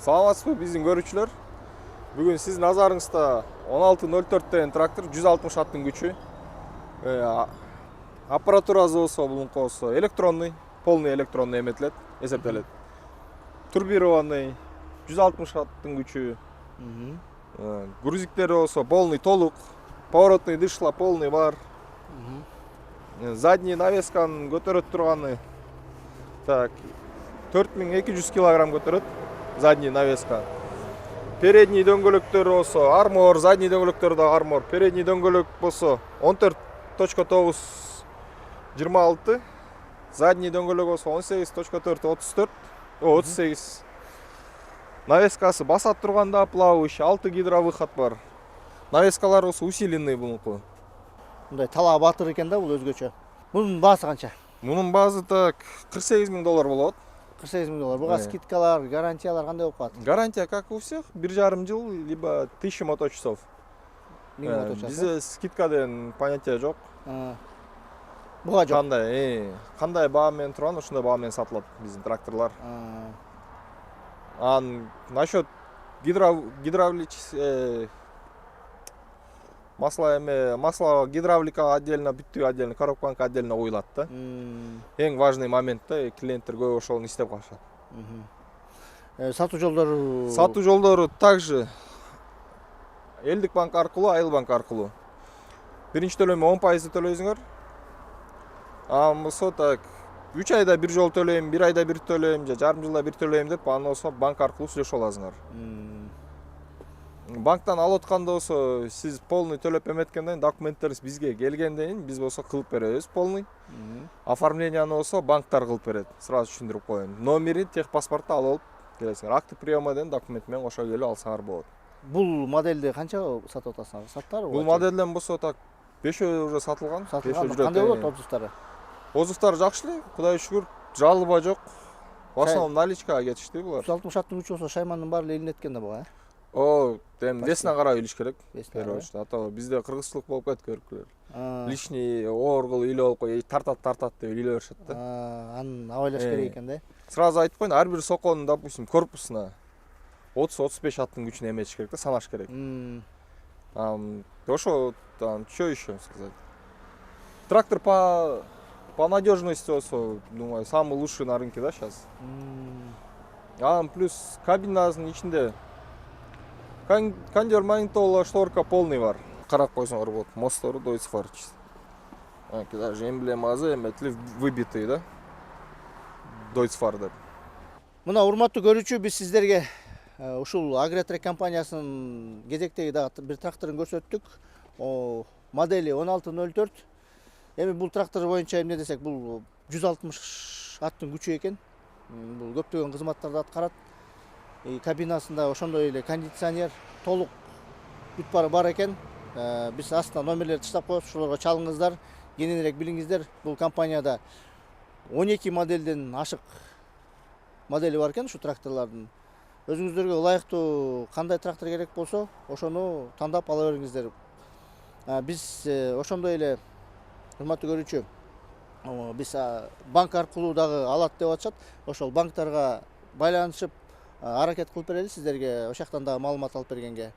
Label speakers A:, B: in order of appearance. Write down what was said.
A: Саламатсызбы биздин көрүүчүлөр. Бүгүн сиздин назарыңызда 1604 деген трактор 160 аттын күчү. Аппаратурасы болсо булунку болсо электронный, полный электронный эметилет, эсептелет. Турбированный 160 аттын күчү. Грузиктери болсо полный толук, поворотный дышла полный бар. Задний навесканын көтөрөт турганы. Так, 4200 кг көтөрөт задний навеска. Передний дөңгөлөктөр болсо армор, задний дөңгөлөктөр да армор. Передний дөңгөлөк болсо 14.9 26, задний дөңгөлөк болсо 18.4 34, 38. Навескасы басат турганда плавающий 6 гидровыход бар. Навескалар болсо усиленный булунку.
B: Мындай талаа батыр экен да, бул өзгөчө. Мунун баасы канча?
A: Мунун баасы так $48,000 болот.
B: $48,000. Буга скидкалар, гарантиялар кандай болуп калат?
A: Гарантия как у всех, 1,5 жыл, либо 1000 моточасов. Бизде скидка деген понятие жок.
B: Буга жок.
A: Кандай баа менен турган, ошондой баа менен сатылат биздин тракторлар. Насчет гидравлический масло гидравлика отдельно, бүттү отдельно, коробканка отдельно коюлат да. Эң важный момент да, клиенттер көп ошону издеп калышат.
B: Сатуу жолдору?
A: Сатуу жолдору также элдик банк аркылуу, айыл банк аркылуу. Биринчи төлөмө 10% төлөйсүңөр. Болсо так 3 айда бир жолу төлөйм, 1 айда бир төлөйм, же жарым жылда бир төлөйм деп, аны болсо банк аркылуу сүйлөшүп аласыңар. Банктан алып атканда болсо сиз полный төлөп эметкенден документтериңиз бизге келгенден кийин биз болсо кылып беребиз полный. Оформленияны болсо банктар кылып берет. Сразу түшүндүрүп коеюн. Номери, техпаспорту алып келесиңер. Акты приема деген документ менен кошо келип алсаңар болот.
B: Бул модельди канча сатып атасыңар? Саттыңарбы?
A: Бул модельден болсо так 5 уже сатылган.
B: Кандай болот отзывдары?
A: Отзывдар жакшы эле, Кудайга шүгүр, жалоба жок. В основном наличкага кетишти булар.
B: 160 аттын күчү болсо шаймандын баары эле илинет экен да буга,
A: весине карап илиш керек.
B: Весине.
A: Ата бизде кыргызчылык болуп кетти көрүкүлөр. Лишний оргул үйлө болуп кой, тартат деп үйлө беришет да.
B: Аны абайлаш керек экен да.
A: Сразу айтып коеюн, ар бир соконун, допустим, корпусуна 30-35 аттын күчүн эметиш керек да, санаш керек. Ошо что еще сказать? Трактор по надежности болсо, думаю, самый лучший на рынке, да, сейчас. Плюс кабинасынын ичинде кондер магнитола шторка полный бар. Карап койсоңор болот. Мостору Deutz-Fahr. Даже эмблемасы эметилип выбитый, да? Deutz-Fahr деп.
B: Мына урматтуу көрүүчү, биз сиздерге ушул Агротрек компаниясынын кезектеги дагы бир тракторун көрсөттүк. Модели 1604. Эми бул трактор боюнча эмне десек, бул 160 аттын күчү экен. Бул көптөгөн кызматтарды аткарат. Кабинасында ошондой эле кондиционер, толук бүт баары бар экен. Биз астына номерлерди таштап коебуз, ошолорго чалыңыздар, кененирээк билиңиздер. Бул компанияда 12 моделден ашык модели бар экен ушу тракторлордун. Өзүңүздөргө ылайыктуу кандай трактор керек болсо, ошону тандап ала бериңиздер. Биз ошондой эле урматтуу көрүүчү, биз банк аркылуу дагы алат деп атышат. Ошол банктарга байланышып аракет кылып берели сиздерге, ошол жактан дагы маалымат алып бергенге.